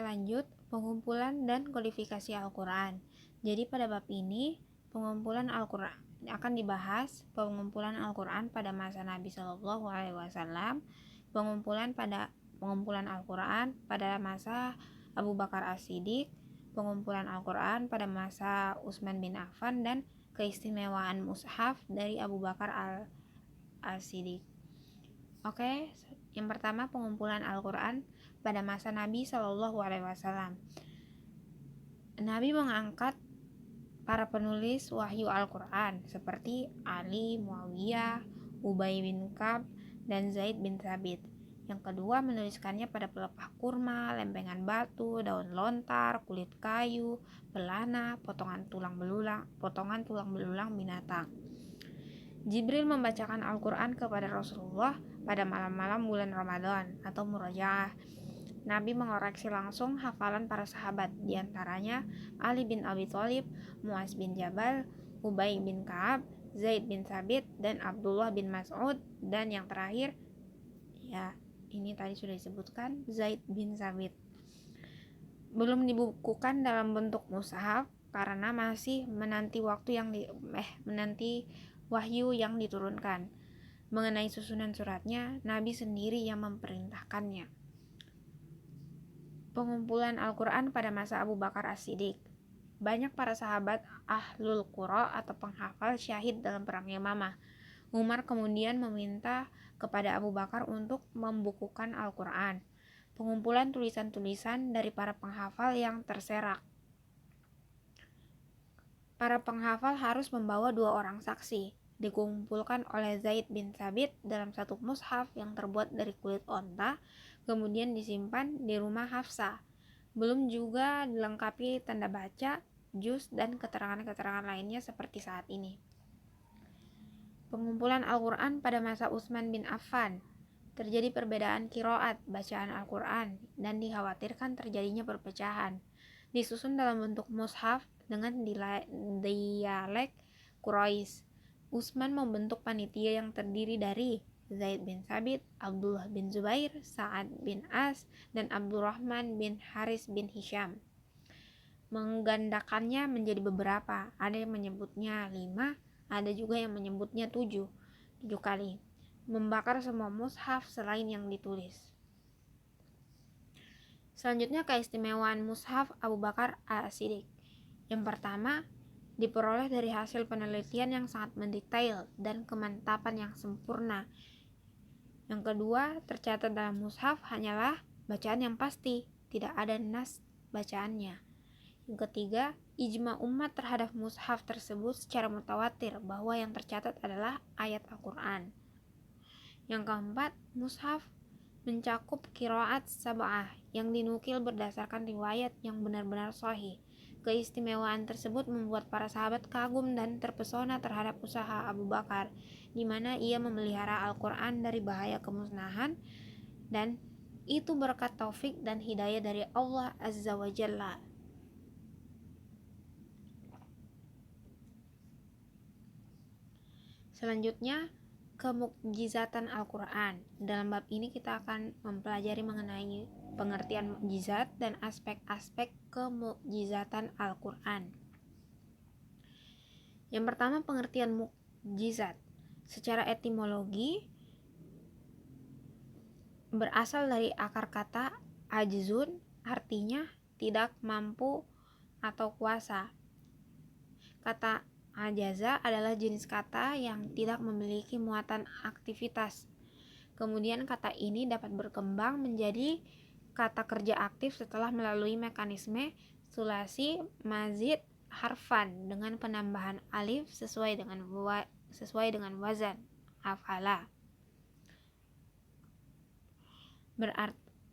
Oke, lanjut pengumpulan dan kodifikasi Al-Quran. Jadi pada bab ini pengumpulan Al-Quran akan dibahas, pengumpulan Al-Quran pada masa Nabi Shallallahu Alaihi Wasallam, pengumpulan Al-Quran pada masa Abu Bakar As-Siddiq, pengumpulan Al-Quran pada masa Utsman bin Affan, dan keistimewaan mushaf dari Abu Bakar As-Siddiq. Oke, yang pertama pengumpulan Al-Quran pada masa Nabi Shallallahu Alaihi Wasallam. Nabi mengangkat para penulis wahyu Al-Quran seperti Ali, Muawiyah, Ubay bin Ka'ab, dan Zaid bin Thabit. Yang kedua, menuliskannya pada pelepah kurma, lempengan batu, daun lontar, kulit kayu, pelana, potongan tulang belulang binatang. Jibril membacakan Al-Quran kepada Rasulullah pada malam-malam bulan Ramadan atau Murajaah. Nabi mengoreksi langsung hafalan para sahabat, diantaranya Ali bin Abi Thalib, Muaz bin Jabal, Ubay bin Ka'ab, Zaid bin Thabit, dan Abdullah bin Mas'ud, dan yang terakhir, ya ini tadi sudah disebutkan, Zaid bin Thabit. Belum dibukukan dalam bentuk mushaf karena masih menanti wahyu yang diturunkan. Mengenai susunan suratnya, Nabi sendiri yang memerintahkannya. Pengumpulan Al-Quran pada masa Abu Bakar As-Siddiq. Banyak para sahabat Ahlul Qura atau penghafal syahid dalam perang Yamamah. Umar kemudian meminta kepada Abu Bakar untuk membukukan Al-Quran. Pengumpulan tulisan-tulisan dari para penghafal yang terserak. Para penghafal harus membawa 2 orang saksi. Dikumpulkan oleh Zaid bin Thabit dalam satu mushaf yang terbuat dari kulit onta, kemudian disimpan di rumah Hafsah. Belum juga dilengkapi tanda baca, juz, dan keterangan-keterangan lainnya seperti saat ini. Pengumpulan Al-Quran pada masa Utsman bin Affan. Terjadi perbedaan qiraat bacaan Al-Quran dan dikhawatirkan terjadinya perpecahan. Disusun dalam bentuk mushaf dengan dialek Quraisy. Utsman membentuk panitia yang terdiri dari Zaid bin Thabit, Abdullah bin Zubair, Sa'ad bin As, dan Abdurrahman bin Haris bin Hisham. Menggandakannya menjadi beberapa, ada yang menyebutnya 5, ada juga yang menyebutnya 7 kali. Membakar semua mushaf selain yang ditulis. Selanjutnya keistimewaan mushaf Abu Bakar As-Siddiq. Yang pertama, diperoleh dari hasil penelitian yang sangat mendetail dan kemantapan yang sempurna. Yang kedua, tercatat dalam mushaf hanyalah bacaan yang pasti, tidak ada nas bacaannya. Yang ketiga, ijma umat terhadap mushaf tersebut secara mutawatir bahwa yang tercatat adalah ayat Al-Quran. Yang keempat, mushaf mencakup qiraat sab'ah yang dinukil berdasarkan riwayat yang benar-benar sahih. Keistimewaan tersebut membuat para sahabat kagum dan terpesona terhadap usaha Abu Bakar, di mana ia memelihara Al-Quran dari bahaya kemusnahan, dan itu berkat taufik dan hidayah dari Allah Azza wa Jalla. Selanjutnya, kemukjizatan Al-Quran. Dalam bab ini kita akan mempelajari mengenai pengertian mukjizat dan aspek-aspek kemukjizatan Al-Quran. Yang pertama, pengertian mukjizat. Secara etimologi berasal dari akar kata ajzun, artinya tidak mampu atau kuasa. Kata ajaza adalah jenis kata yang tidak memiliki muatan aktivitas. Kemudian kata ini dapat berkembang menjadi kata kerja aktif setelah melalui mekanisme sulasi mazid harfan dengan penambahan alif sesuai dengan wazan afala,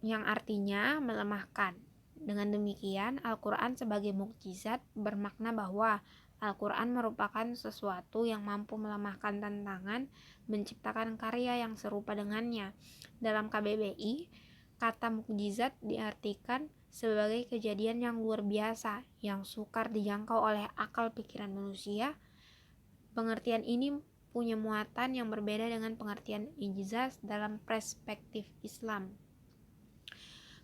yang artinya melemahkan. Dengan demikian, Al-Quran sebagai mukjizat bermakna bahwa Al-Quran merupakan sesuatu yang mampu melemahkan tantangan menciptakan karya yang serupa dengannya. Dalam KBBI, kata mukjizat diartikan sebagai kejadian yang luar biasa, yang sukar dijangkau oleh akal pikiran manusia. Pengertian ini punya muatan yang berbeda dengan pengertian ijaz dalam perspektif Islam.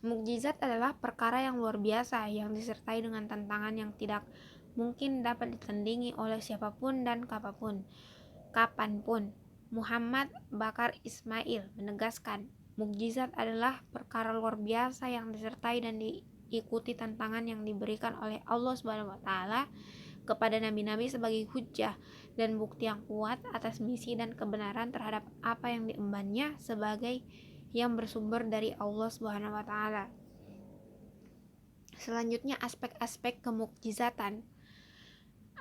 Mukjizat adalah perkara yang luar biasa yang disertai dengan tantangan yang tidak mungkin dapat ditandingi oleh siapapun dan kapanpun. Muhammad Bakar Ismail menegaskan, mukjizat adalah perkara luar biasa yang disertai dan diikuti tantangan yang diberikan oleh Allah Subhanahu wa taala kepada nabi-nabi sebagai hujjah dan bukti yang kuat atas misi dan kebenaran terhadap apa yang diembannya sebagai yang bersumber dari Allah Subhanahu wa taala. Selanjutnya aspek-aspek kemukjizatan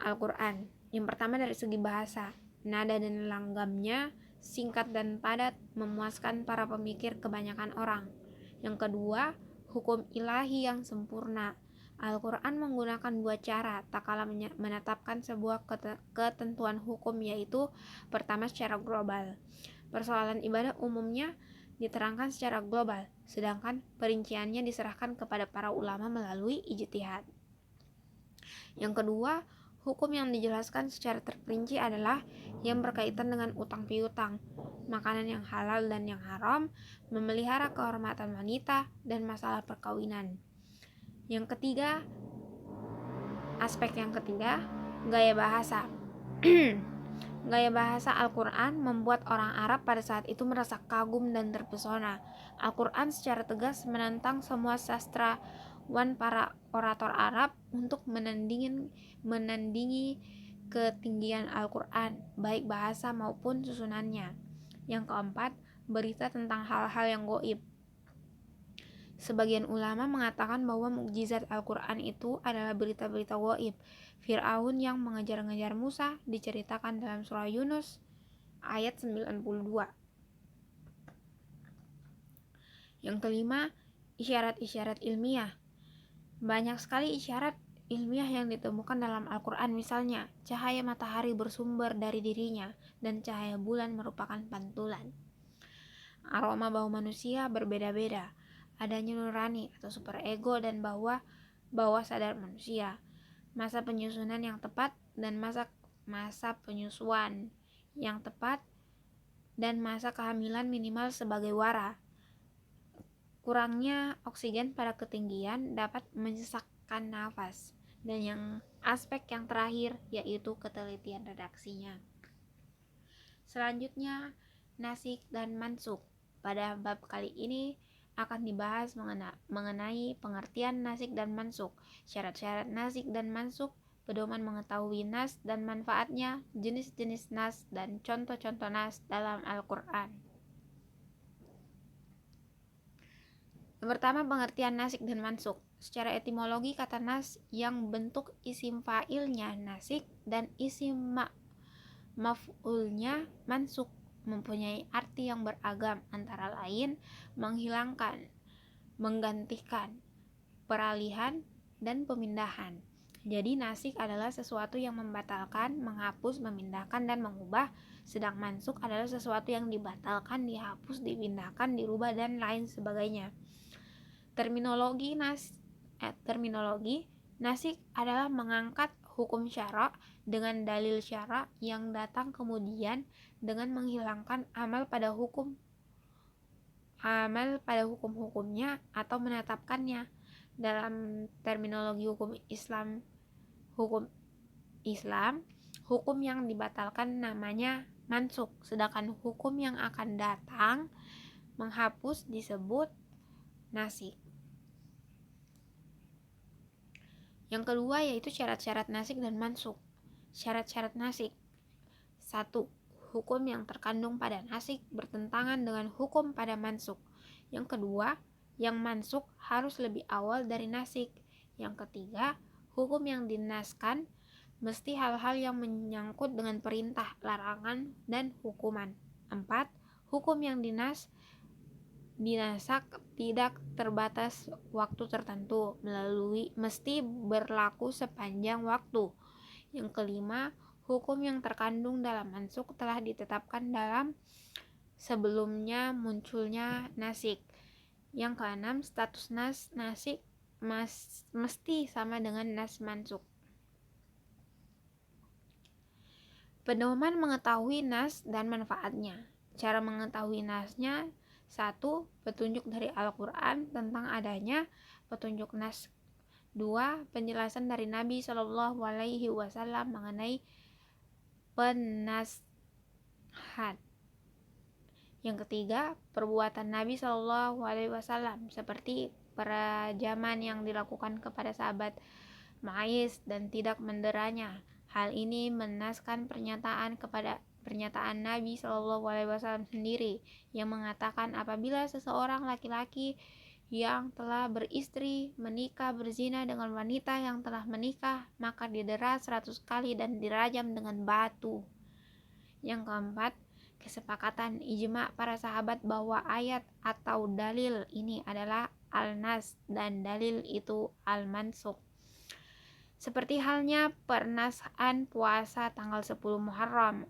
Al-Qur'an. Yang pertama dari segi bahasa, nada dan langgamnya singkat dan padat memuaskan para pemikir kebanyakan orang. Yang kedua, hukum ilahi yang sempurna. Al-Quran menggunakan dua cara tak kalah menetapkan sebuah ketentuan hukum, yaitu pertama secara global. Persoalan ibadah umumnya diterangkan secara global, sedangkan perinciannya diserahkan kepada para ulama melalui ijtihad. Yang kedua, hukum yang dijelaskan secara terperinci adalah yang berkaitan dengan utang piutang, makanan yang halal dan yang haram, memelihara kehormatan wanita, dan masalah perkawinan. Aspek yang ketiga, gaya bahasa. Gaya bahasa Al-Quran membuat orang Arab pada saat itu merasa kagum dan terpesona. Al-Quran secara tegas menantang semua sastrawan para orator Arab untuk menandingi ketinggian Al-Quran, baik bahasa maupun susunannya. Yang keempat, berita tentang hal-hal yang gaib. Sebagian ulama mengatakan bahwa mukjizat Al-Quran itu adalah berita-berita gaib. Fir'aun yang mengejar-ngejar Musa diceritakan dalam surah Yunus ayat 92. Yang kelima, isyarat-isyarat ilmiah. Banyak sekali isyarat ilmiah yang ditemukan dalam Al-Quran, misalnya cahaya matahari bersumber dari dirinya dan cahaya bulan merupakan pantulan. Aroma bau manusia berbeda-beda, adanya nurani atau superego dan bawah sadar manusia, masa penyusunan yang tepat dan masa penyusuan yang tepat, dan masa kehamilan minimal sebagai wara. Kurangnya oksigen pada ketinggian dapat menyesakkan nafas. Dan yang aspek yang terakhir yaitu ketelitian redaksinya. Selanjutnya, nasikh dan mansukh. Pada bab kali ini akan dibahas mengenai pengertian nasikh dan mansukh, syarat-syarat nasikh dan mansukh, pedoman mengetahui nas dan manfaatnya, jenis-jenis nas dan contoh-contoh nas dalam Al-Quran. Yang pertama, pengertian nasikh dan mansukh. Secara etimologi, kata nas yang bentuk isim fa'ilnya nasikh dan isim maf'ulnya mansukh mempunyai arti yang beragam, antara lain menghilangkan, menggantikan, peralihan, dan pemindahan. Jadi nasikh adalah sesuatu yang membatalkan, menghapus, memindahkan, dan mengubah, sedang mansukh adalah sesuatu yang dibatalkan, dihapus, dipindahkan, dirubah, dan lain sebagainya. Terminologi nasikh adalah mengangkat hukum syara' dengan dalil syara' yang datang kemudian dengan menghilangkan amal pada hukum-hukumnya atau menetapkannya. Dalam terminologi hukum Islam, hukum yang dibatalkan namanya mansukh, sedangkan hukum yang akan datang menghapus disebut nasikh. Yang kedua yaitu syarat-syarat nasikh dan mansukh. Syarat-syarat nasikh. 1. Hukum yang terkandung pada nasikh bertentangan dengan hukum pada mansukh. Yang kedua, yang mansukh harus lebih awal dari nasikh. Yang ketiga, hukum yang dinaskan mesti hal-hal yang menyangkut dengan perintah, larangan, dan hukuman. 4. Hukum yang dinasak tidak terbatas waktu tertentu, mesti berlaku sepanjang waktu. Yang kelima, hukum yang terkandung dalam mansukh telah ditetapkan dalam sebelumnya munculnya nasikh. Yang keenam, status nas nasikh mesti sama dengan nas mansukh. Pedoman mengetahui nas dan manfaatnya. Cara mengetahui nasnya 1. Petunjuk dari Al-Quran tentang adanya petunjuk nas. 2. Penjelasan dari Nabi Shallallahu Alaihi Wasallam mengenai penasihat. Yang ketiga, perbuatan Nabi Shallallahu Alaihi Wasallam seperti perajaman yang dilakukan kepada sahabat Ma'is dan tidak menderanya. Hal ini menaskan pernyataan Nabi Shallallahu Alaihi Wasallam sendiri yang mengatakan apabila seseorang laki-laki yang telah beristri menikah berzina dengan wanita yang telah menikah, maka didera 100 kali dan dirajam dengan batu. Yang keempat, kesepakatan ijma para sahabat bahwa ayat atau dalil ini adalah al-nas dan dalil itu al-mansukh. Seperti halnya pernasan puasa tanggal 10 Muharram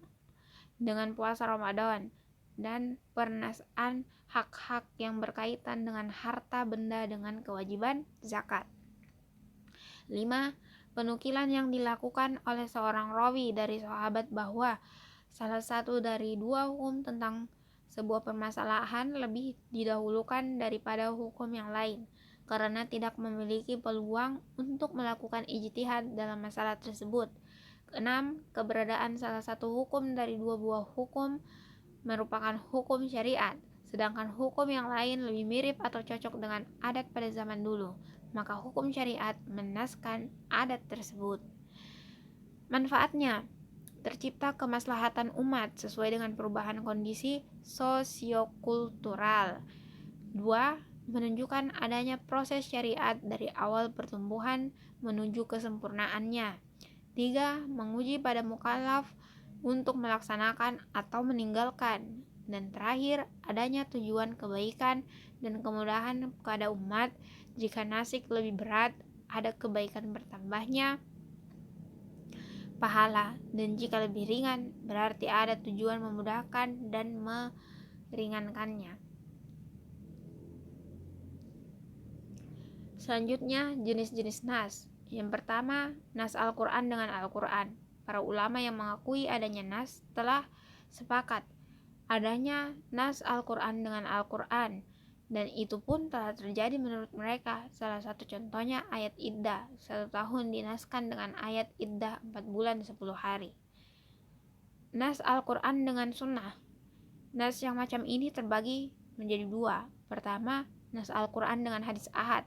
dengan puasa Ramadan dan pernasan hak-hak yang berkaitan dengan harta benda dengan kewajiban zakat. 5. Penukilan yang dilakukan oleh seorang rawi dari sahabat bahwa salah satu dari dua hukum tentang sebuah permasalahan lebih didahulukan daripada hukum yang lain karena tidak memiliki peluang untuk melakukan ijtihad dalam masalah tersebut. 6. Keberadaan salah satu hukum dari dua buah hukum merupakan hukum syariat, sedangkan hukum yang lain lebih mirip atau cocok dengan adat pada zaman dulu, maka hukum syariat menaskan adat tersebut. Manfaatnya, tercipta kemaslahatan umat sesuai dengan perubahan kondisi sosiokultural. 2. Menunjukkan adanya proses syariat dari awal pertumbuhan menuju kesempurnaannya. 3. Menguji pada mukallaf untuk melaksanakan atau meninggalkan. Dan terakhir, adanya tujuan kebaikan dan kemudahan kepada umat. Jika nasik lebih berat, ada kebaikan bertambahnya pahala, dan jika lebih ringan, berarti ada tujuan memudahkan dan meringankannya. Selanjutnya, jenis-jenis nas. Yang pertama, nas Al-Quran dengan Al-Quran. Para ulama yang mengakui adanya nas telah sepakat adanya nas Al-Quran dengan Al-Quran, dan itu pun telah terjadi menurut mereka. Salah satu contohnya ayat iddah, 1 tahun dinaskan dengan ayat iddah 4 bulan 10 hari. Nas Al-Quran dengan sunnah. Nas yang macam ini terbagi menjadi dua. Pertama, nas Al-Quran dengan hadis ahad.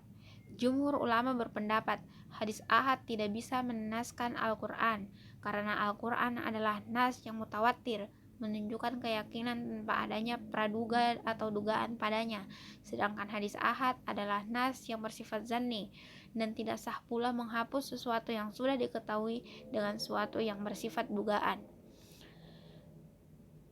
Jumhur ulama berpendapat hadis ahad tidak bisa menaskan Al-Quran karena Al-Quran adalah nas yang mutawatir, menunjukkan keyakinan tanpa adanya praduga atau dugaan padanya, sedangkan hadis ahad adalah nas yang bersifat zanni dan tidak sah pula menghapus sesuatu yang sudah diketahui dengan sesuatu yang bersifat dugaan.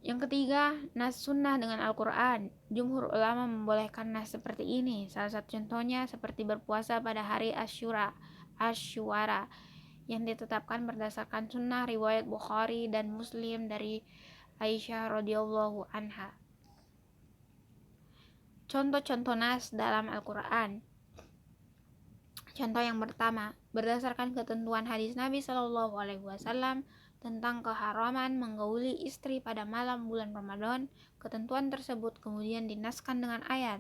Yang ketiga, nas sunnah dengan Al-Quran. Jumhur ulama membolehkan nas seperti ini. Salah satu contohnya seperti berpuasa pada hari Asyura yang ditetapkan berdasarkan sunnah riwayat Bukhari dan Muslim dari Aisyah radhiyallahu anha. Contoh-contoh nas dalam Al-Quran. Contoh yang pertama, berdasarkan ketentuan hadis Nabi Shallallahu Alaihi Wasallam tentang keharaman menggauli istri pada malam bulan Ramadan, ketentuan tersebut kemudian dinaskan dengan ayat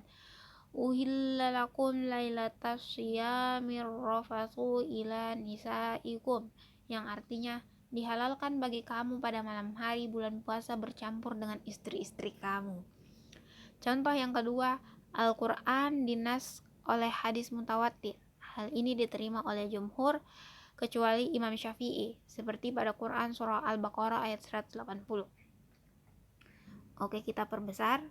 Uhilla lakum lailatas syiyamir rafathu ila nisaikum, yang artinya dihalalkan bagi kamu pada malam hari bulan puasa bercampur dengan istri-istri kamu. Contoh yang kedua, Al-Quran dinas oleh hadis mutawatir. Hal ini diterima oleh jumhur kecuali Imam Syafi'i, seperti pada Quran surah Al-Baqarah ayat 180. Oke, kita perbesar.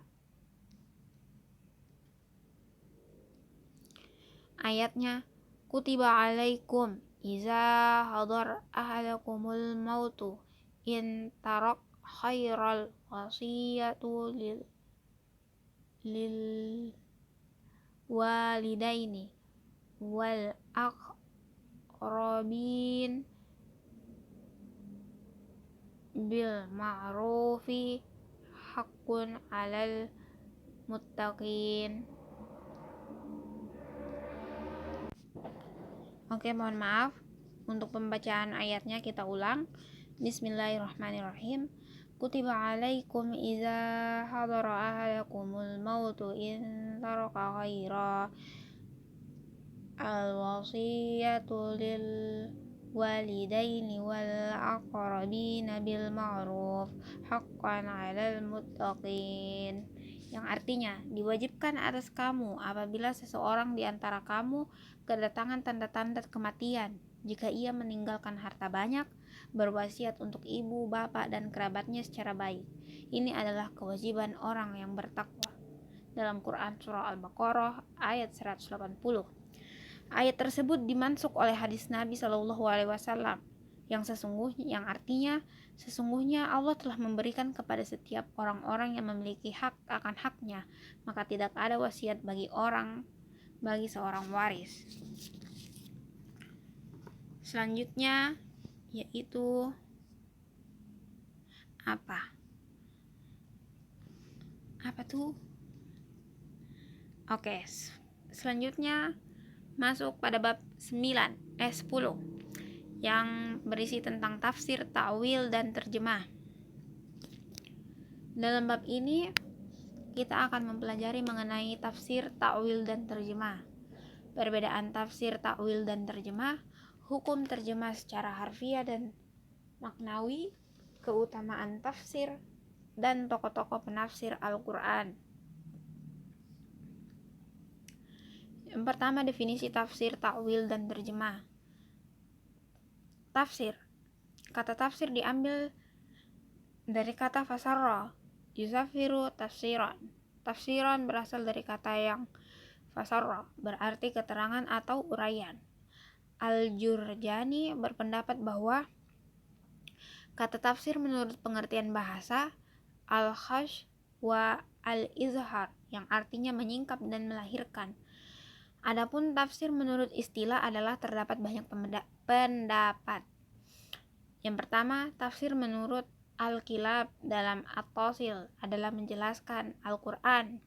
Ayatnya, kutiba alaikum iza hadar ahadakumul mautu in tarak khairal wasiyatu lil walidaini wal aqrabin bil ma'rufi haqqun 'alal muttaqin. Oke, mohon maaf. Untuk pembacaan ayatnya kita ulang. Bismillahirrahmanirrahim. kutiba alaikum iza hadara ahadakumul mautu in taraka khaira al-wasiyatu lil walidaini wal aqrabina bil ma'ruf haqqan 'alal muttaqin, yang artinya diwajibkan atas kamu apabila seseorang di antara kamu kedatangan tanda-tanda kematian, jika ia meninggalkan harta banyak, berwasiat untuk ibu, bapak, dan kerabatnya secara baik. Ini adalah kewajiban orang yang bertakwa. Dalam Quran Surah Al-Baqarah ayat 180. Ayat tersebut dimansuk oleh hadis Nabi Shallallahu Alaihi Wasallam yang artinya sesungguhnya Allah telah memberikan kepada setiap orang-orang yang memiliki hak akan haknya, maka tidak ada wasiat bagi seorang waris. Selanjutnya yaitu apa tuh? Oke, selanjutnya masuk pada bab 10 yang berisi tentang tafsir, ta'wil, dan terjemah. Dalam bab ini kita akan mempelajari mengenai tafsir, ta'wil, dan terjemah. Perbedaan tafsir, ta'wil, dan terjemah, hukum terjemah secara harfiah dan maknawi, keutamaan tafsir, dan tokoh-tokoh penafsir Al-Quran. Yang pertama, definisi tafsir, ta'wil, dan terjemah. Tafsir. Kata tafsir diambil dari kata fasarra, yusafiru tafsiran. Tafsiran berasal dari kata yang fasarra, berarti keterangan atau uraian. Al-Jurjani berpendapat bahwa kata tafsir menurut pengertian bahasa al-khash wa al-izhar, yang artinya menyingkap dan melahirkan. Adapun tafsir menurut istilah adalah terdapat banyak pendapat. Yang pertama, tafsir menurut Al-Kilab dalam At-Tasil adalah menjelaskan Al-Quran,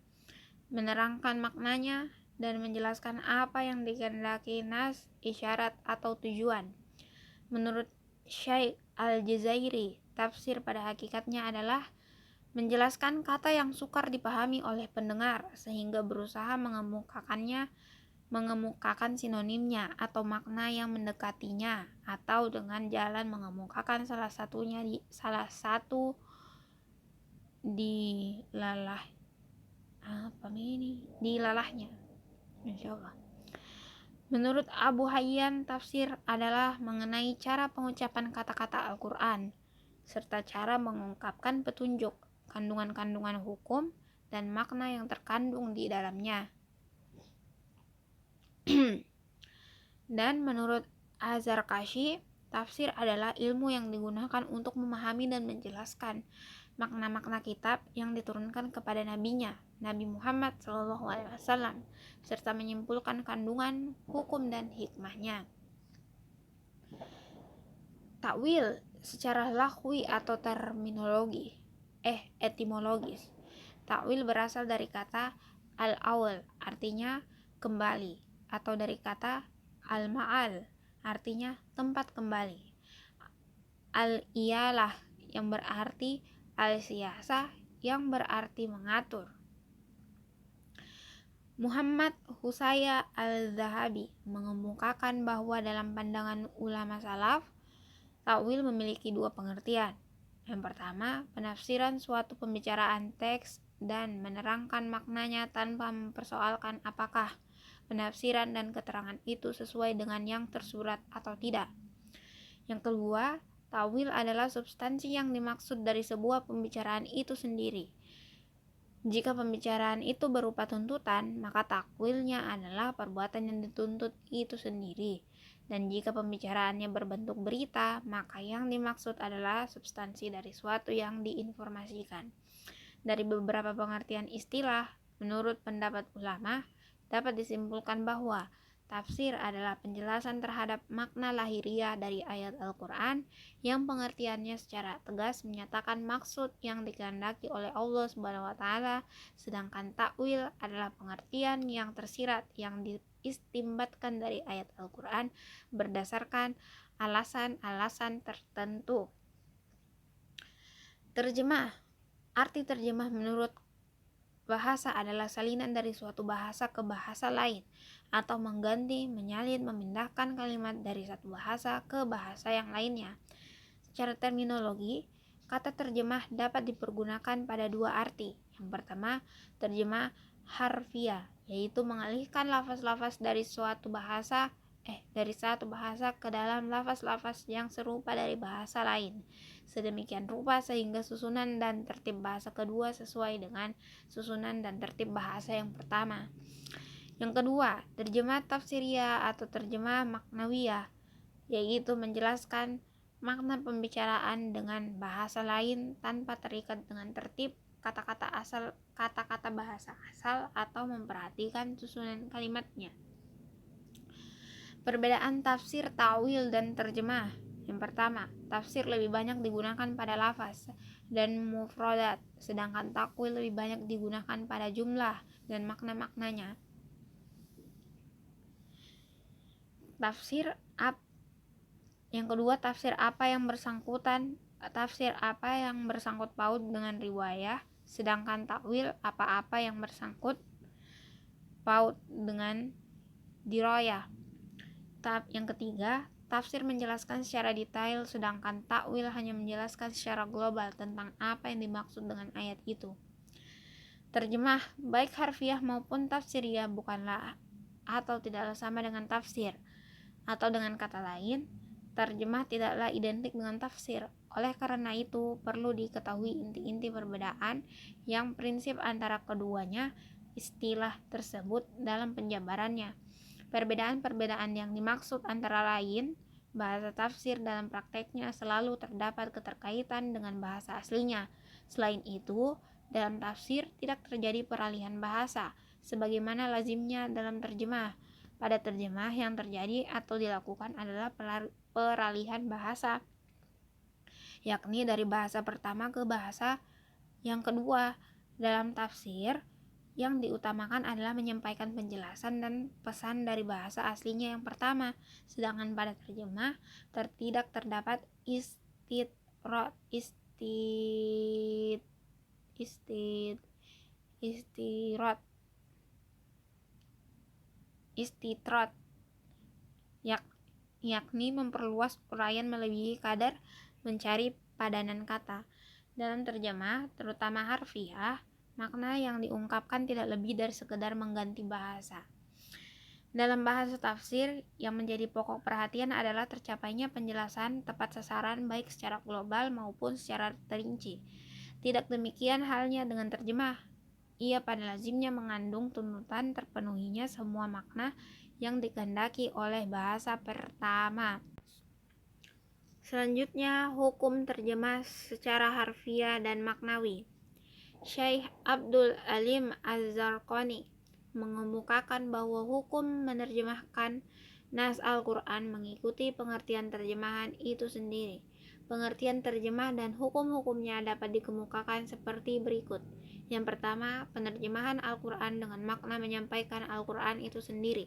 menerangkan maknanya, dan menjelaskan apa yang dikehendaki nas, isyarat, atau tujuan. Menurut Syekh Al-Jazairi, tafsir pada hakikatnya adalah menjelaskan kata yang sukar dipahami oleh pendengar sehingga berusaha mengemukakan sinonimnya atau makna yang mendekatinya, atau dengan jalan mengemukakan salah satu dilalahnya. Insyaallah. Menurut Abu Hayyan, tafsir adalah mengenai cara pengucapan kata-kata Al-Quran serta cara mengungkapkan petunjuk, kandungan-kandungan hukum, dan makna yang terkandung di dalamnya. Dan menurut Az-Zarkashi, tafsir adalah ilmu yang digunakan untuk memahami dan menjelaskan makna-makna kitab yang diturunkan kepada nabinya, Nabi Muhammad SAW, serta menyimpulkan kandungan, hukum, dan hikmahnya. Takwil secara lahwi atau etimologis. Takwil berasal dari kata al-awal, artinya kembali, atau dari kata al-ma'al, artinya tempat kembali. Al-iyalah yang berarti al-siyasah, yang berarti mengatur. Muhammad Husaya Al-Zahabi mengemukakan bahwa dalam pandangan ulama salaf, takwil memiliki dua pengertian. Yang pertama, penafsiran suatu pembicaraan teks dan menerangkan maknanya tanpa mempersoalkan apakah penafsiran dan keterangan itu sesuai dengan yang tersurat atau tidak. Yang kedua, takwil adalah substansi yang dimaksud dari sebuah pembicaraan itu sendiri. Jika pembicaraan itu berupa tuntutan, maka takwilnya adalah perbuatan yang dituntut itu sendiri. Dan jika pembicaraannya berbentuk berita, maka yang dimaksud adalah substansi dari suatu yang diinformasikan. Dari beberapa pengertian istilah, menurut pendapat ulama, dapat disimpulkan bahwa tafsir adalah penjelasan terhadap makna lahiriah dari ayat Al-Quran yang pengertiannya secara tegas menyatakan maksud yang dikehendaki oleh Allah SWT, sedangkan takwil adalah pengertian yang tersirat yang diistimbatkan dari ayat Al-Quran berdasarkan alasan-alasan tertentu. Terjemah. Arti terjemah menurut bahasa adalah salinan dari suatu bahasa ke bahasa lain, atau mengganti, menyalin, memindahkan kalimat dari satu bahasa ke bahasa yang lainnya. Secara terminologi, kata terjemah dapat dipergunakan pada dua arti. Yang pertama, terjemah harfiah, yaitu mengalihkan lafaz-lafaz dari satu bahasa ke dalam lafaz-lafaz yang serupa dari bahasa lain, sedemikian rupa sehingga susunan dan tertib bahasa kedua sesuai dengan susunan dan tertib bahasa yang pertama. Yang kedua, terjemah tafsiriyah atau terjemah maknawiyah, yaitu menjelaskan makna pembicaraan dengan bahasa lain tanpa terikat dengan tertib kata-kata bahasa asal atau memperhatikan susunan kalimatnya. Perbedaan tafsir, ta'wil, dan terjemah. Yang pertama, tafsir lebih banyak digunakan pada lafaz dan mufradat, sedangkan takwil lebih banyak digunakan pada jumlah dan makna-maknanya. Yang kedua, tafsir apa yang bersangkut paut dengan riwayah, sedangkan takwil apa-apa yang bersangkut paut dengan dirayah. Yang ketiga, tafsir menjelaskan secara detail, sedangkan takwil hanya menjelaskan secara global tentang apa yang dimaksud dengan ayat itu. Terjemah, baik harfiah maupun tafsiriyah, bukanlah atau tidaklah sama dengan tafsir. Atau dengan kata lain, terjemah tidaklah identik dengan tafsir. Oleh karena itu, perlu diketahui inti-inti perbedaan yang prinsip antara keduanya istilah tersebut dalam penjabarannya. Perbedaan-perbedaan yang dimaksud antara lain, bahasa tafsir dalam prakteknya selalu terdapat keterkaitan dengan bahasa aslinya. Selain itu, dalam tafsir tidak terjadi peralihan bahasa, sebagaimana lazimnya dalam terjemah. Pada terjemah yang terjadi atau dilakukan adalah peralihan bahasa, yakni dari bahasa pertama ke bahasa yang kedua. Dalam tafsir, yang diutamakan adalah menyampaikan penjelasan dan pesan dari bahasa aslinya yang pertama, sedangkan pada terjemah tidak terdapat istitrod yakni memperluas uraian melebihi kadar mencari padanan kata. Dalam terjemah, terutama harfiah, makna yang diungkapkan tidak lebih dari sekedar mengganti bahasa. Dalam bahasa tafsir, yang menjadi pokok perhatian adalah tercapainya penjelasan tepat sasaran baik secara global maupun secara terinci. Tidak demikian halnya dengan terjemah. Ia pada lazimnya mengandung tuntutan terpenuhinya semua makna yang dikehendaki oleh bahasa pertama. Selanjutnya, hukum terjemah secara harfiah dan maknawi. Syekh Abdul Alim Az-Zarqani mengemukakan bahwa hukum menerjemahkan nas Al-Quran mengikuti pengertian terjemahan itu sendiri. Pengertian terjemah dan hukum-hukumnya dapat dikemukakan seperti berikut. Yang pertama, penerjemahan Al-Quran dengan makna menyampaikan Al-Quran itu sendiri.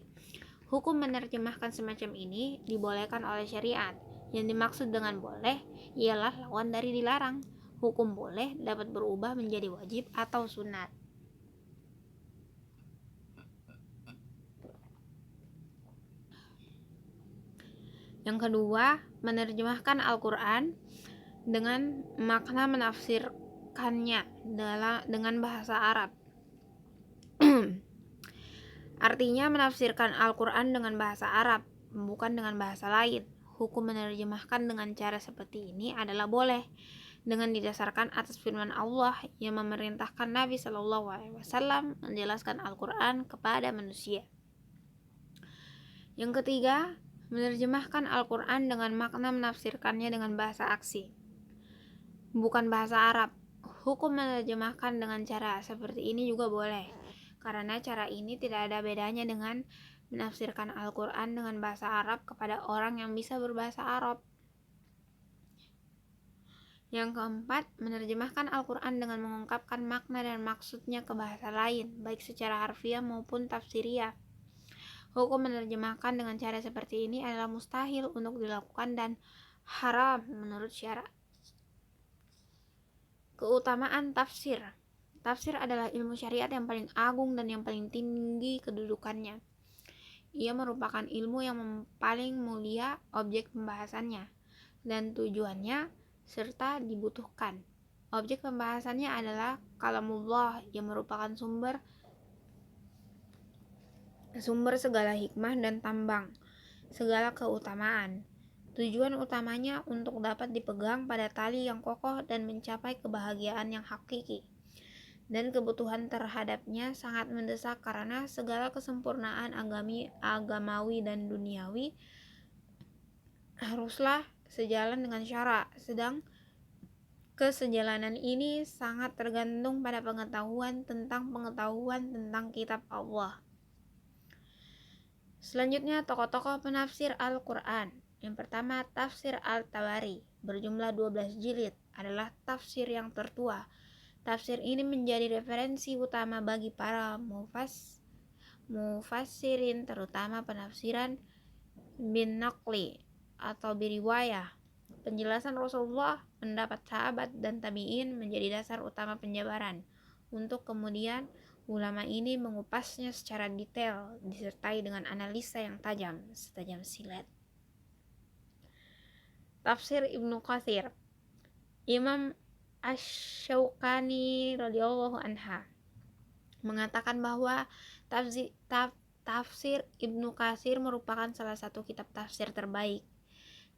Hukum menerjemahkan semacam ini dibolehkan oleh syariat. Yang dimaksud dengan boleh ialah lawan dari dilarang. Hukum boleh dapat berubah menjadi wajib atau sunat. Yang kedua, menerjemahkan Al-Quran dengan makna menafsirkannya dengan bahasa Arab. Artinya menafsirkan Al-Quran dengan bahasa Arab, bukan dengan bahasa lain. Hukum menerjemahkan dengan cara seperti ini adalah boleh, dengan didasarkan atas firman Allah yang memerintahkan Nabi Shallallahu Alaihi Wasallam menjelaskan Al-Quran kepada manusia. Yang ketiga, menerjemahkan Al-Quran dengan makna menafsirkannya dengan bahasa aksi, bukan bahasa Arab. Hukum menerjemahkan dengan cara seperti ini juga boleh, karena cara ini tidak ada bedanya dengan menafsirkan Al-Quran dengan bahasa Arab kepada orang yang bisa berbahasa Arab. Yang keempat, menerjemahkan Al-Quran dengan mengungkapkan makna dan maksudnya ke bahasa lain, baik secara harfiah maupun tafsiriyah. Hukum menerjemahkan dengan cara seperti ini adalah mustahil untuk dilakukan dan haram menurut syara. Keutamaan tafsir. Tafsir adalah ilmu syariat yang paling agung dan yang paling tinggi kedudukannya. Ia merupakan ilmu yang paling mulia objek pembahasannya dan tujuannya serta dibutuhkan. Objek pembahasannya adalah kalamullah yang merupakan sumber segala hikmah dan tambang segala keutamaan. Tujuan utamanya untuk dapat dipegang pada tali yang kokoh dan mencapai kebahagiaan yang hakiki. Dan kebutuhan terhadapnya sangat mendesak karena segala kesempurnaan agamawi dan duniawi haruslah sejalan dengan syara. Sedang kesejalanan ini sangat tergantung pada pengetahuan tentang kitab Allah. Selanjutnya, tokoh-tokoh penafsir Al-Quran. Yang pertama, tafsir Al-Tabari berjumlah 12 jilid adalah tafsir yang tertua. Tafsir ini menjadi referensi utama bagi para mufassirin, terutama penafsiran bin Naqli atau biriwayah. Penjelasan Rasulullah, pendapat sahabat dan tabi'in menjadi dasar utama penjabaran. Untuk kemudian ulama ini mengupasnya secara detail disertai dengan analisa yang setajam silet. Tafsir Ibnu Katsir. Imam Asy-Syaukani radhiyallahu anha mengatakan bahwa tafsir Ibnu Katsir merupakan salah satu kitab tafsir terbaik,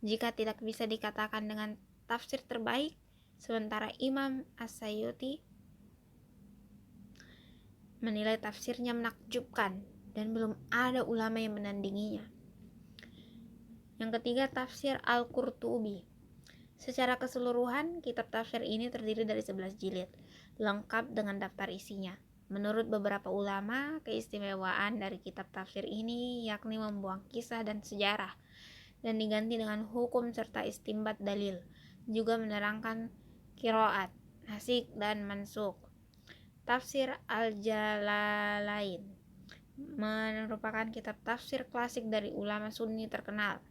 jika tidak bisa dikatakan dengan tafsir terbaik. Sementara Imam As-Sayuti menilai tafsirnya menakjubkan dan belum ada ulama yang menandinginya. Yang ketiga, tafsir Al-Qurtubi. Secara keseluruhan, kitab tafsir ini terdiri dari 11 jilid, lengkap dengan daftar isinya. Menurut beberapa ulama, keistimewaan dari kitab tafsir ini yakni membuang kisah dan sejarah dan diganti dengan hukum serta istimbat dalil, juga menerangkan qiraat, nasikh dan mansukh. Tafsir Al-Jalalain merupakan kitab tafsir klasik dari ulama Sunni terkenal.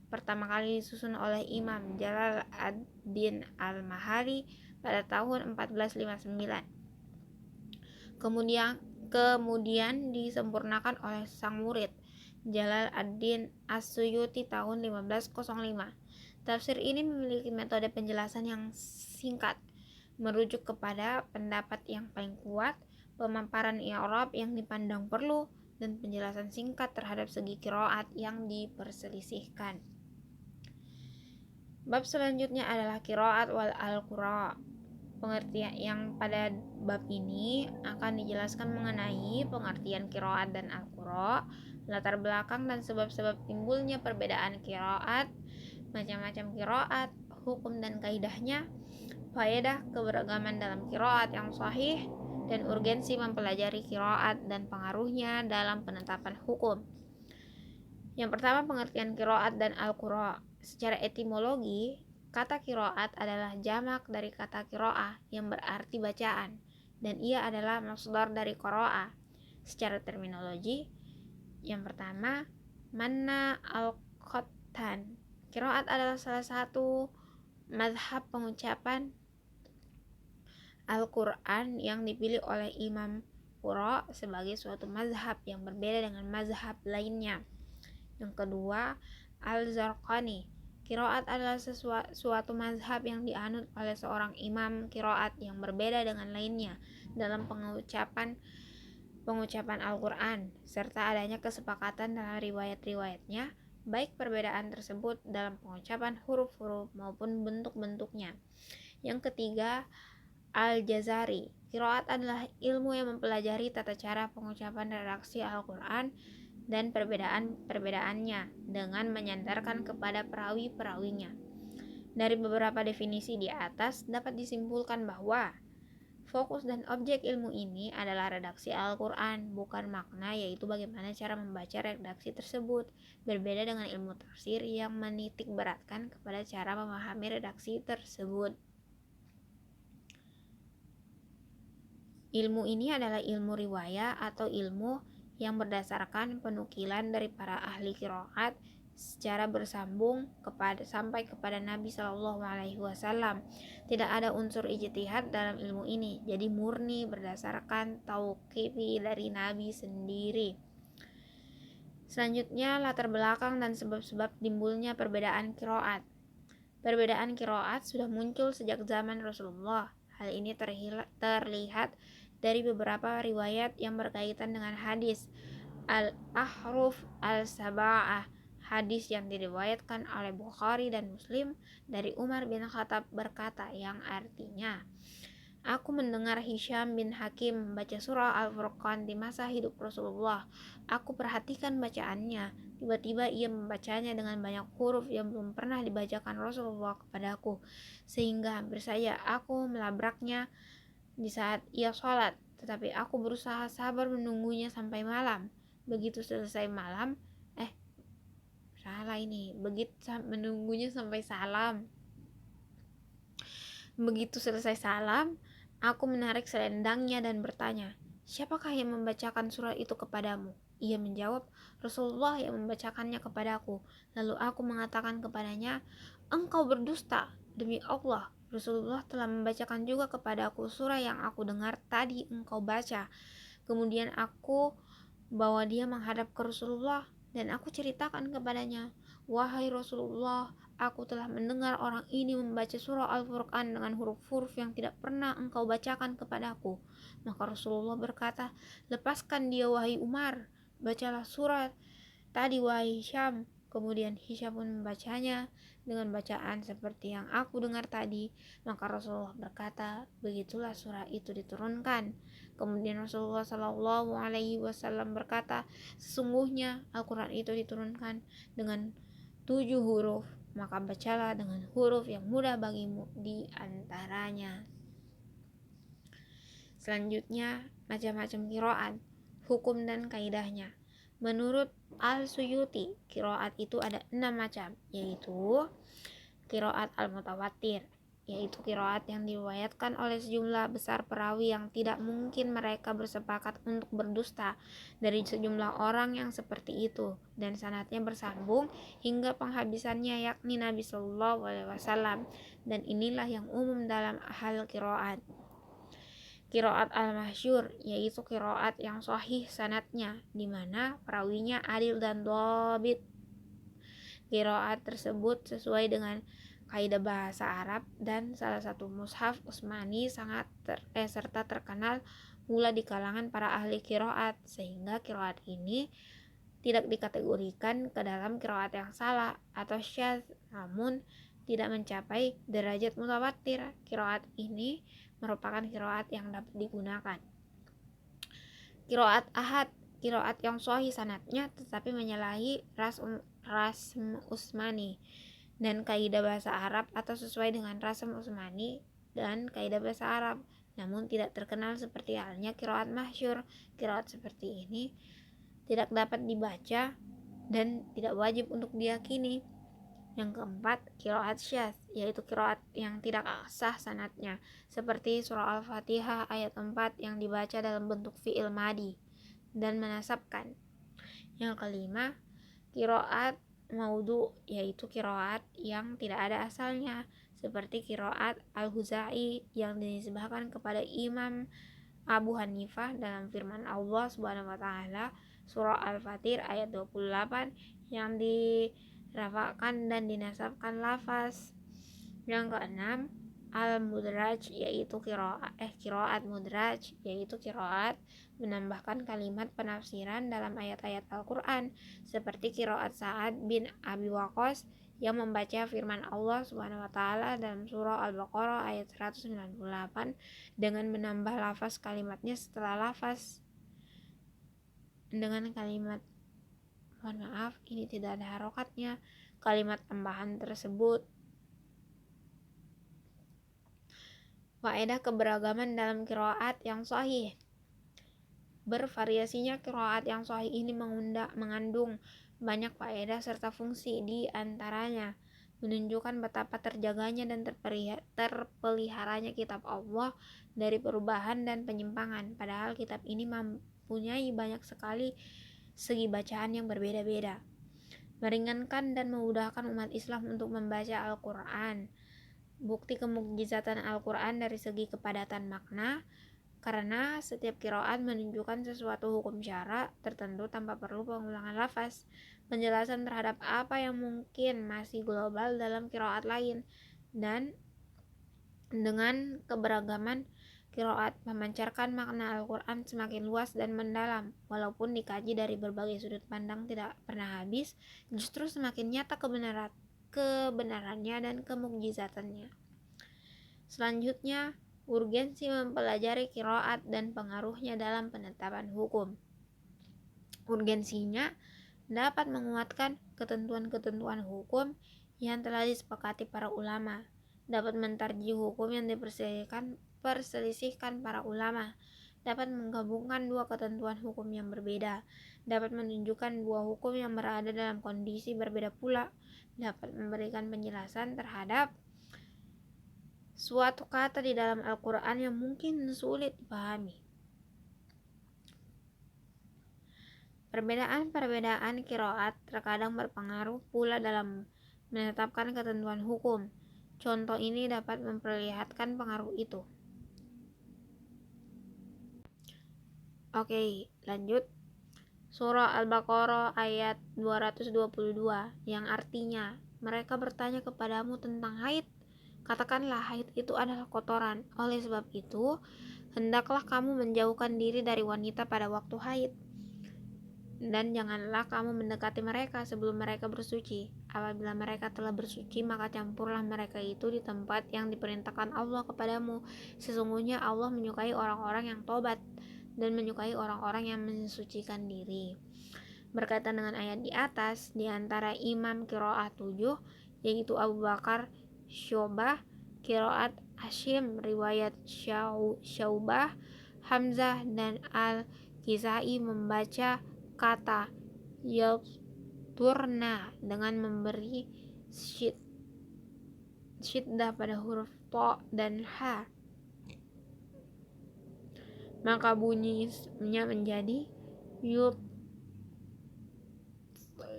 Pertama kali disusun oleh Imam Jalal ad-Din al-Mahari pada tahun 1459. Kemudian disempurnakan oleh sang murid Jalal ad-Din As-Suyuti tahun 1505. Tafsir ini memiliki metode penjelasan yang singkat, merujuk kepada pendapat yang paling kuat, pemaparan i'rab yang dipandang perlu, dan penjelasan singkat terhadap segi qiraat yang diperselisihkan. Bab selanjutnya adalah qiraat wal al-qura. Pengertian yang pada bab ini akan dijelaskan mengenai pengertian qiraat dan al-qura, latar belakang dan sebab-sebab timbulnya perbedaan qiraat, macam-macam qiraat, hukum dan kaidahnya, faedah keberagaman dalam qiraat yang sahih, dan urgensi mempelajari qiraat dan pengaruhnya dalam penetapan hukum. Yang pertama, pengertian qiraat dan al-qura. Secara etimologi, kata qiraat adalah jamak dari kata qiraah yang berarti bacaan, dan ia adalah masdar dari qara'a. Secara terminologi, yang pertama, manna al-qattan. Qiraat adalah salah satu mazhab pengucapan Al-Quran yang dipilih oleh Imam Qurra sebagai suatu mazhab yang berbeda dengan mazhab lainnya. Yang kedua, Al-Zarqani. Qiraat adalah suatu mazhab yang dianut oleh seorang imam qiraat yang berbeda dengan lainnya dalam pengucapan Al-Quran, serta adanya kesepakatan dalam riwayat-riwayatnya, baik perbedaan tersebut dalam pengucapan huruf-huruf maupun bentuk-bentuknya. Yang ketiga, Al-Jazari. Qiraat adalah ilmu yang mempelajari tata cara pengucapan redaksi Al-Quran dan perbedaan-perbedaannya dengan menyandarkan kepada perawi-perawinya. Dari beberapa definisi di atas dapat disimpulkan bahwa fokus dan objek ilmu ini adalah redaksi Al-Quran, bukan makna, yaitu bagaimana cara membaca redaksi tersebut. Berbeda dengan ilmu tafsir yang menitik beratkan kepada cara memahami redaksi tersebut. Ilmu ini adalah ilmu riwayah atau ilmu yang berdasarkan penukilan dari para ahli qiraat secara bersambung sampai kepada Nabi Shallallahu Alaihi Wasallam. Tidak ada unsur ijtihad dalam ilmu ini, jadi murni berdasarkan tauqifi dari Nabi sendiri. Selanjutnya, latar belakang dan sebab-sebab timbulnya perbedaan qiraat. Perbedaan qiraat sudah muncul sejak zaman Rasulullah. Hal ini terlihat dari beberapa riwayat yang berkaitan dengan hadis al-ahruf al-saba'ah, hadis yang diriwayatkan oleh Bukhari dan Muslim dari Umar bin Khattab berkata, yang artinya, aku mendengar Hisham bin Hakim membaca surah Al-Furqan di masa hidup Rasulullah. Aku perhatikan bacaannya. Tiba-tiba ia membacanya dengan banyak huruf yang belum pernah dibacakan Rasulullah kepadaku, sehingga hampir saja aku melabraknya di saat ia sholat. Tetapi aku berusaha sabar menunggunya sampai malam. Begitu selesai malam, menunggunya sampai salam. Begitu selesai salam, aku menarik selendangnya dan bertanya, siapakah yang membacakan surah itu kepadamu? Ia menjawab, Rasulullah yang membacakannya kepadaku. Lalu aku mengatakan kepadanya, engkau berdusta. Demi Allah, Rasulullah telah membacakan juga kepadaku surah yang aku dengar tadi engkau baca. Kemudian aku bawa dia menghadap ke Rasulullah dan aku ceritakan kepadanya, wahai Rasulullah, aku telah mendengar orang ini membaca surah Al-Furqan dengan huruf-huruf yang tidak pernah engkau bacakan kepadaku. Maka Rasulullah berkata, lepaskan dia wahai Umar, bacalah surat tadi wahai Hisham. Kemudian Hisham pun membacanya dengan bacaan seperti yang aku dengar tadi. Maka Rasulullah berkata, begitulah surah itu diturunkan. Kemudian Rasulullah Shallallahu Alaihi Wasallam berkata, sesungguhnya Al-Quran itu diturunkan dengan 7 huruf, maka bacalah dengan huruf yang mudah bagimu di antaranya. Selanjutnya, macam-macam qiraat, hukum dan kaidahnya. Menurut Al-Suyuti, qiraat itu ada 6 macam, yaitu qiraat al-mutawatir, yaitu qiraat yang diriwayatkan oleh sejumlah besar perawi yang tidak mungkin mereka bersepakat untuk berdusta dari sejumlah orang yang seperti itu, dan sanadnya bersambung hingga penghabisannya, yakni Nabi Shallallahu Alaihi Wasallam, dan inilah yang umum dalam hal qiraat. Qiraat al-masyhur, yaitu qiraat yang sahih sanadnya, di mana perawinya adil dan dhabit. Qiraat tersebut sesuai dengan kaidah bahasa Arab dan salah satu mushaf Utsmani serta terkenal pula di kalangan para ahli qiraat, sehingga qiraat ini tidak dikategorikan ke dalam qiraat yang salah atau syadz, namun tidak mencapai derajat mutawatir. Qiraat ini merupakan qiraat yang dapat digunakan. Qiraat ahad, qiraat yang sahih sanadnya tetapi menyalahi rasm Utsmani dan kaidah bahasa Arab atau sesuai dengan rasm Utsmani dan kaidah bahasa Arab, namun tidak terkenal seperti halnya qiraat masyhur. Qiraat seperti ini tidak dapat dibaca dan tidak wajib untuk diyakini. Yang keempat, qiraat syadz, yaitu qiraat yang tidak sah sanadnya, seperti surah Al-Fatihah ayat 4 yang dibaca dalam bentuk fi'il madi dan menasabkan. Yang kelima, qiraat maudhu, yaitu qiraat yang tidak ada asalnya, seperti qiraat Al-Ghazali yang dinisbahkan kepada Imam Abu Hanifah dalam firman Allah Subhanahu wa taala surah Al-Fatir ayat 28 yang dirafakan dan dinasabkan lafaz. Yang keenam, al-mudraj, yaitu qiraat mudraj, yaitu qiraat menambahkan kalimat penafsiran dalam ayat-ayat Al-Quran, seperti qiraat Sa'ad bin Abi Waqqas yang membaca firman Allah Subhanahu wa taala dalam surah Al-Baqarah ayat 198 dengan menambah lafaz kalimatnya setelah lafaz dengan kalimat, mohon maaf, ini tidak ada harokatnya, kalimat tambahan tersebut. Faedah keberagaman dalam qiraat yang sahih. Bervariasinya qiraat yang sahih ini mengandung banyak faedah serta fungsi, di antaranya menunjukkan betapa terjaganya dan terpeliharanya kitab Allah dari perubahan dan penyimpangan, padahal kitab ini mempunyai banyak sekali segi bacaan yang berbeda-beda. meringankan dan memudahkan umat Islam untuk membaca Al-Quran. Bukti kemukjizatan Al-Quran dari segi kepadatan makna, karena setiap qiraat menunjukkan sesuatu hukum syara tertentu tanpa perlu pengulangan lafaz. Penjelasan terhadap apa yang mungkin masih global dalam qiraat lain, dan dengan keberagaman qiraat memancarkan makna Al-Quran semakin luas dan mendalam. Walaupun dikaji dari berbagai sudut pandang tidak pernah habis, justru semakin nyata kebenarannya dan kemukjizatannya. Selanjutnya, urgensi mempelajari qiraat dan pengaruhnya dalam penetapan hukum. Urgensinya dapat menguatkan ketentuan-ketentuan hukum yang telah disepakati para ulama, dapat mentarjih hukum yang diperselisihkan para ulama, dapat menggabungkan dua ketentuan hukum yang berbeda, dapat menunjukkan dua hukum yang berada dalam kondisi berbeda pula, dapat memberikan penjelasan terhadap suatu kata di dalam Al-Quran yang mungkin sulit dipahami. Perbedaan-perbedaan qiraat terkadang berpengaruh pula dalam menetapkan ketentuan hukum. Contoh ini dapat memperlihatkan pengaruh itu. Oke, lanjut. Surah Al-Baqarah ayat 222 yang artinya, mereka bertanya kepadamu tentang haid. Katakanlah haid itu adalah kotoran. Oleh sebab itu, hendaklah kamu menjauhkan diri dari wanita pada waktu haid. Dan janganlah kamu mendekati mereka sebelum mereka bersuci. Apabila mereka telah bersuci, maka campurlah mereka itu di tempat yang diperintahkan Allah kepadamu. Sesungguhnya Allah menyukai orang-orang yang tobat dan menyukai orang-orang yang mensucikan diri. Berkaitan dengan ayat di atas, di antara imam qiraat 7, yaitu Abu Bakar, Syu'bah, qiraat Hashim, riwayat Syaubah, Hamzah, dan Al-Kisai membaca kata yalturna dengan memberi syiddah pada huruf to dan ha, maka bunyinya menjadi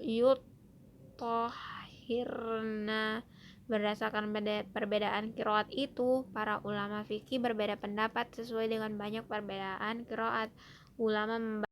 yutahhirna. Berdasarkan perbedaan qiraat itu, para ulama fikih berbeda pendapat sesuai dengan banyak perbedaan qiraat. Ulama